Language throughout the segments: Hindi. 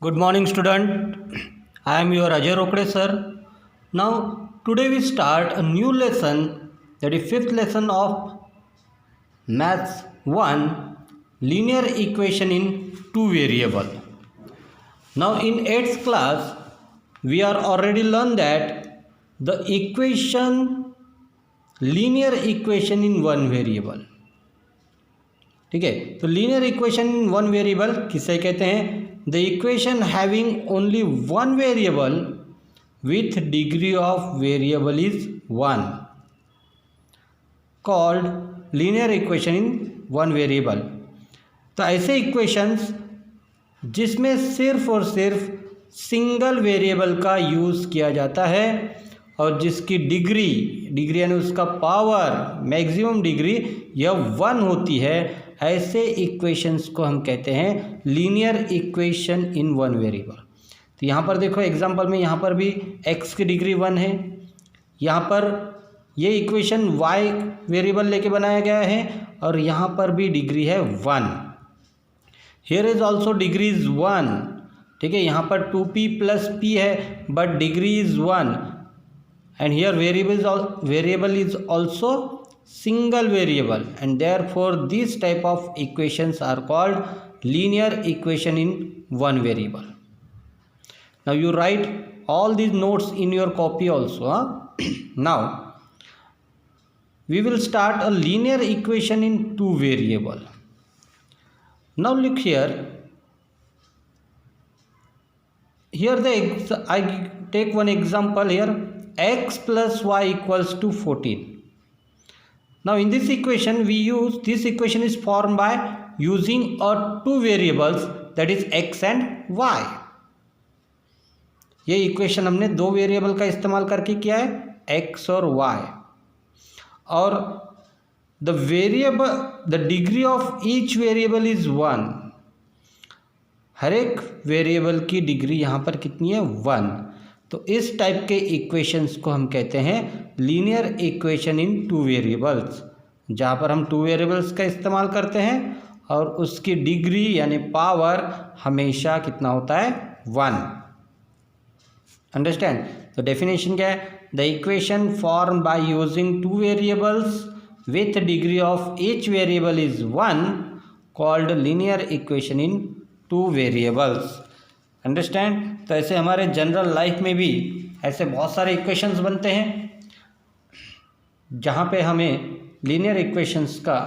Good morning, student. I am your Ajay Rokde, sir. Now, today we start a new lesson, that is fifth lesson of Maths 1, linear equation in two variable. Now, in 8th class, we are already learned that the equation, linear equation in one variable. ठीक है, तो linear equation in one variable किसे कहते हैं? The equation having only one variable with degree of variable is one, called linear equation in one variable. तो ऐसे इक्वेशंस जिसमें सिर्फ और सिर्फ सिंगल वेरिएबल का यूज़ किया जाता है और जिसकी डिग्री यानी उसका पावर, मैक्सिमम डिग्री यह वन होती है, ऐसे इक्वेशंस को हम कहते हैं linear equation in one variable. तो यहाँ पर देखो एग्जांपल में, यहाँ पर भी x की डिग्री वन है, यहाँ पर ये इक्वेशन y वेरिएबल लेके बनाया गया है और यहाँ पर भी डिग्री है one. Here is also degree is one. ठीक है, यहाँ पर 2p प्लस p है but degree is one. And here variable is also single variable, and therefore these type of equations are called linear equation in one variable. Now you write all these notes in your copy also. Now we will start a linear equation in two variable. Now look here. I take one example here. X plus y equals to 14. Now in this equation this equation is formed by using two variables, that is x and y. ये इक्वेशन हमने दो वेरिएबल का इस्तेमाल करके किया है, x और y. और the degree of each variable is one. हर एक वेरिएबल की डिग्री यहाँ पर कितनी है? वन. तो इस टाइप के इक्वेशंस को हम कहते हैं linear equation in two variables, जहाँ पर हम टू वेरिएबल्स का इस्तेमाल करते हैं और उसकी डिग्री यानी पावर हमेशा कितना होता है? वन. अंडरस्टैंड? तो डेफिनेशन क्या है? The equation form by using two variables with degree of each variable is one, called linear equation in two variables. Understand? तो ऐसे हमारे जनरल लाइफ में भी ऐसे बहुत सारे इक्वेशंस बनते हैं जहाँ पे हमें लीनियर इक्वेशंस का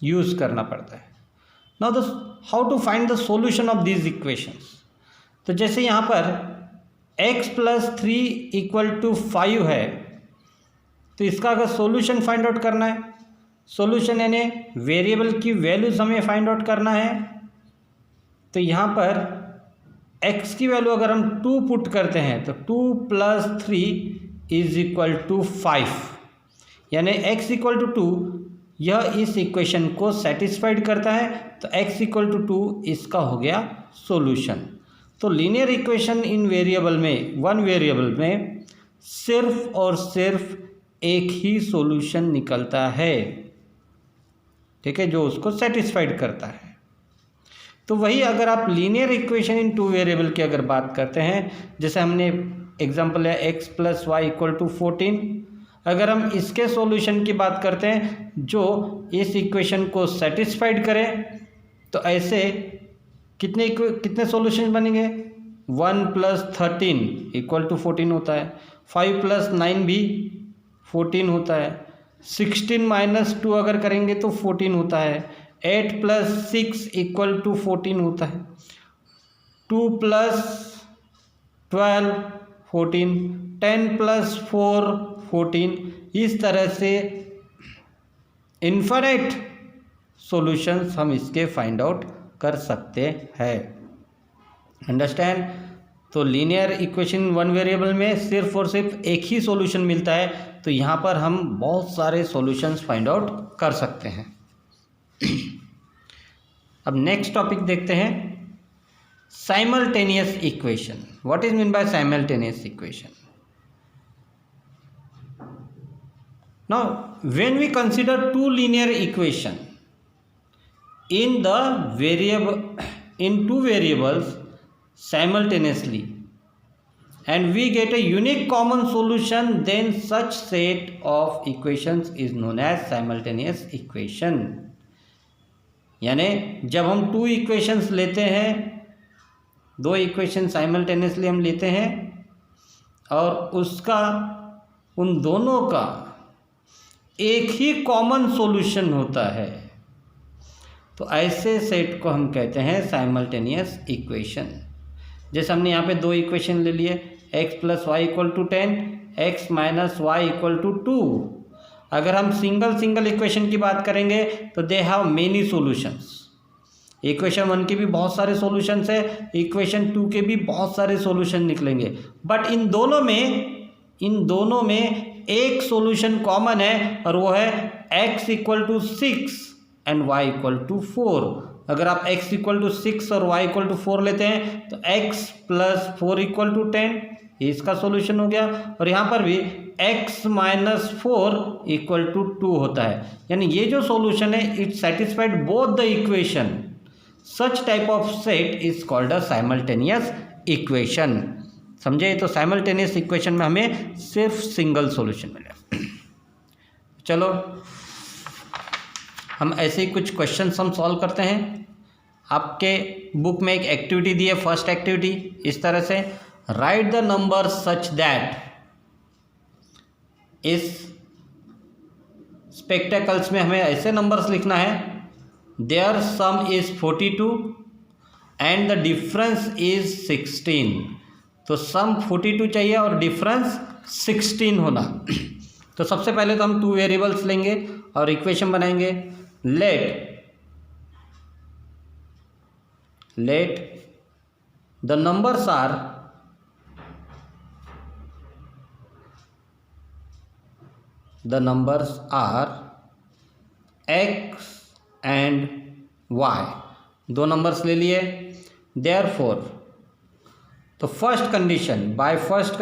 यूज़ करना पड़ता है. Now how to find the solution of these equations. तो जैसे यहाँ पर x प्लस 3 इक्वल टू 5 है, तो इसका अगर सॉल्यूशन फाइंड आउट करना है, सॉल्यूशन यानी वेरिएबल की वैल्यूज हमें फाइंड आउट करना है, तो यहाँ पर x की वैल्यू अगर हम 2 पुट करते हैं तो 2 प्लस 3 इज इक्वल टू 5, यानी x इक्वल टू 2 यह इस इक्वेशन को सेटिस्फाइड करता है. तो x इक्वल टू 2 इसका हो गया सॉल्यूशन. तो लीनियर इक्वेशन इन वेरिएबल में, वन वेरिएबल में सिर्फ और सिर्फ एक ही सॉल्यूशन निकलता है. ठीक है, जो उसको सेटिस्फाइड करता है. तो वही अगर आप linear equation in two variable की अगर बात करते हैं, जैसे हमने एग्जांपल है x plus y equal to 14, अगर हम इसके सॉल्यूशन की बात करते हैं जो इस इक्वेशन को सेटिस्फाइड करें, तो ऐसे कितने सॉल्यूशन बनेंगे? 1 प्लस 13 इक्वल टू 14 होता है, 5 प्लस 9 भी 14 होता है, 16 माइनस 2 अगर करेंगे तो 14 होता है, 8 प्लस 6 इक्वल टू 14 होता है, 2 प्लस 12 14, 10 प्लस 4 14. इस तरह से इन्फिनिट सॉल्यूशंस हम इसके फाइंड आउट कर सकते हैं. अंडरस्टैंड? तो लीनियर इक्वेशन वन वेरिएबल में सिर्फ और सिर्फ एक ही सॉल्यूशन मिलता है, तो यहाँ पर हम बहुत सारे सॉल्यूशंस फाइंड आउट कर सकते हैं. अब नेक्स्ट टॉपिक देखते हैं, simultaneous equation. What is mean by simultaneous equation? Now when we consider two linear equation in two variables, simultaneously and we get a unique common solution, then such set of equations is known as simultaneous equation. यानी जब हम टू इक्वेशंस लेते हैं, दो इक्वेशन साइमल्टेनियसली हम लेते हैं और उसका उन दोनों का एक ही कॉमन सॉल्यूशन होता है, तो ऐसे सेट को हम कहते हैं साइमल्टेनियस इक्वेशन. जैसे हमने यहाँ पे दो इक्वेशन ले लिए, x plus y equal to 10, x minus y equal to 2. अगर हम सिंगल इक्वेशन की बात करेंगे तो they have many solutions. Equation 1 के भी बहुत सारे सॉल्यूशंस है, इक्वेशन 2 के भी बहुत सारे सॉल्यूशन निकलेंगे, बट इन दोनों में एक सॉल्यूशन कॉमन है और वो है x equal to 6 and y equal to 4. अगर आप x इक्वल टू 6 और y इक्वल टू 4 लेते हैं तो x प्लस 4 इक्वल टू 10, इसका सॉल्यूशन हो गया. और यहाँ पर भी x माइनस 4 इक्वल टू 2 होता है. यानी ये जो सॉल्यूशन है it satisfied both the equation. Such type of set is called a simultaneous equation. समझे? तो साइमल्टेनियस इक्वेशन में हमें सिर्फ सिंगल सॉल्यूशन मिले. चलो हम ऐसे ही कुछ क्वेश्चंस हम सॉल्व करते हैं. आपके बुक में एक एक्टिविटी दी है, फर्स्ट एक्टिविटी इस तरह से, write the number such that इस स्पेक्टेकल्स में हमें ऐसे नंबर्स लिखना है, their sum is 42 and the difference is 16. तो सम 42 चाहिए और डिफरेंस 16 होना. तो सबसे पहले तो हम टू वेरिएबल्स लेंगे और इक्वेशन बनाएंगे. let the numbers are x and y. दो नंबर्स ले लिए. therefore तो first condition, by first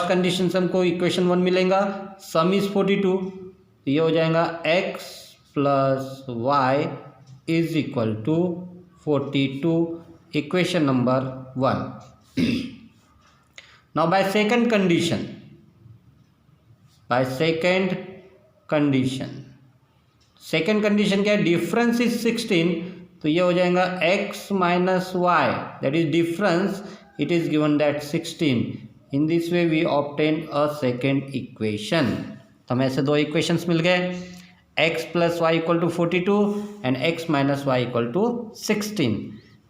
condition से हमको इक्वेशन 1 मिलेगा, सम इज 42. ये हो जाएगा x plus y is equal to 42, equation number 1. Now by second condition क्या है? Difference is 16. तो ये हो जाएगा x minus y, that is difference, it is given that 16. In this way we obtained a second equation. तो हमें ऐसे दो इक्वेशंस मिल गए, x plus y equal to 42 and x minus y equal to 16.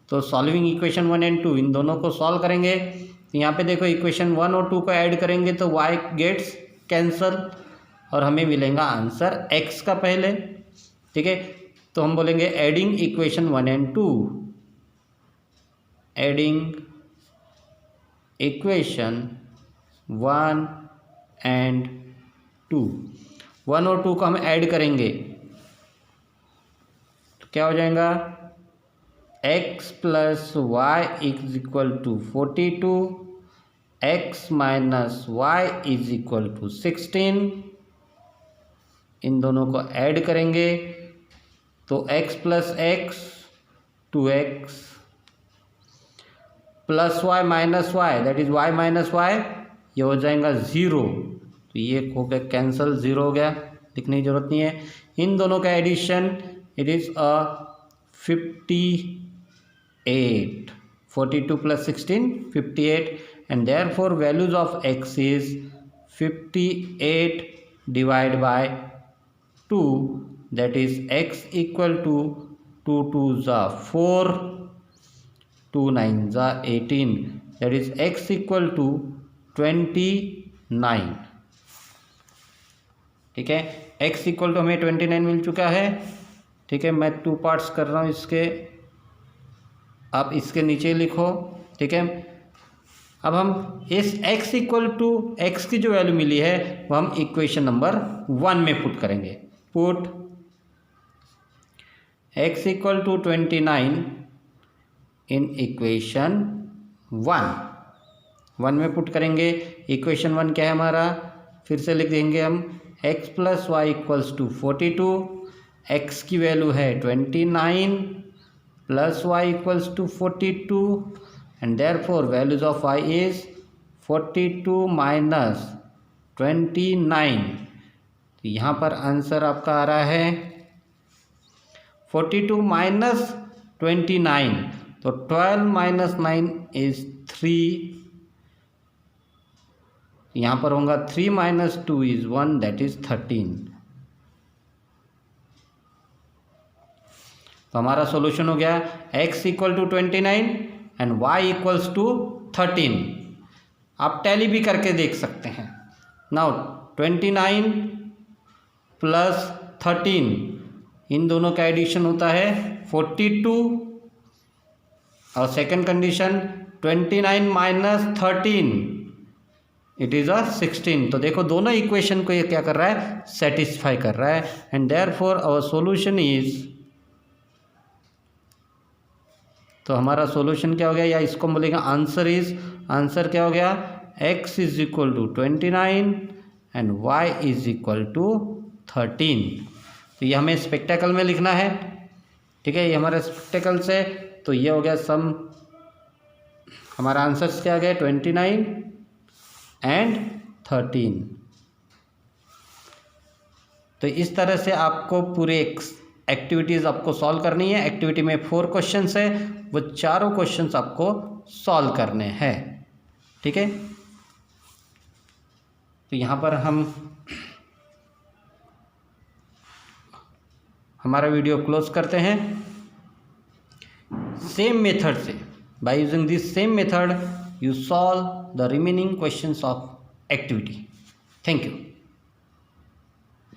तो सॉल्विंग इक्वेशन 1 एंड 2, इन दोनों को सॉल्व करेंगे. तो यहाँ पे देखो इक्वेशन 1 और 2 को ऐड करेंगे तो y गेट्स कैंसल और हमें मिलेगा आंसर x का पहले. ठीक है, तो हम बोलेंगे adding equation 1 and 2, adding equation 1 and 2. 1 और 2 को हम ऐड करेंगे तो क्या हो जाएगा? x plus y is equal to 42, x minus y is equal to 16. इन दोनों को ऐड करेंगे तो x plus x 2x plus y minus y, that is y minus y, ये हो जाएगा 0. तो ये हो गया कैंसल, 0 हो गया, लिखने की जरूरत नहीं है. इन दोनों का addition it is 58, 42 plus 16 58, and therefore values of x is 58 divide by 2, that is x equal to 2 2 जा 4, 2 9 जा 18, that is x equal to 29. ठीक है, x इक्वल टू हमें 29 मिल चुका है. ठीक है, मैं 2 पार्ट्स कर रहा हूँ इसके, आप इसके नीचे लिखो. ठीक है, अब हम इस x इक्वल टू x की जो वैल्यू मिली है वो हम इक्वेशन नंबर 1 में पुट करेंगे. Put x equal to 29 in equation 1 में पुट करेंगे. इक्वेशन 1 क्या है हमारा? फिर से लिख देंगे हम x plus y equals to 42 x की वैल्यू है 29 plus y equals to 42 and therefore values of y is 42 minus 29। तो यहाँ पर आंसर आपका आ रहा है 42 माइनस 29, तो 12 माइनस 9 इज 3। यहाँ पर होगा 3 माइनस 2 इज 1, दैट इज 13। तो हमारा सॉल्यूशन हो गया x equal to 29 and y equals to 13। आप टैली भी करके देख सकते हैं। नाउ 29 प्लस 13, इन दोनों का एडिशन होता है 42, और second condition 29 minus 13 it is a 16। तो देखो दोनों इक्वेशन को ये क्या कर रहा है, सेटिस्फाई कर रहा है, and therefore our solution is, तो हमारा सॉल्यूशन क्या हो गया, या इसको बोलेंगे आंसर इज, आंसर क्या हो गया, x is equal to 29 and y is equal to 13। तो ये हमें स्पेक्टेकल में लिखना है, ठीक है, ये हमारे स्पेक्टेकल से, तो ये हो गया सम, हमारा आंसर क्या आ गया 29 एंड 13। तो इस तरह से आपको पूरे एक्टिविटीज़ आपको सॉल्व करनी है। एक्टिविटी में 4 क्वेश्चंस है, वो चारों क्वेश्चंस आपको सॉल्व करने हैं, ठीक है। तो यहाँ पर हम हमारा वीडियो क्लोज करते हैं। सेम मेथड से, by using this same method you solve the remaining questions of activity. Thank you.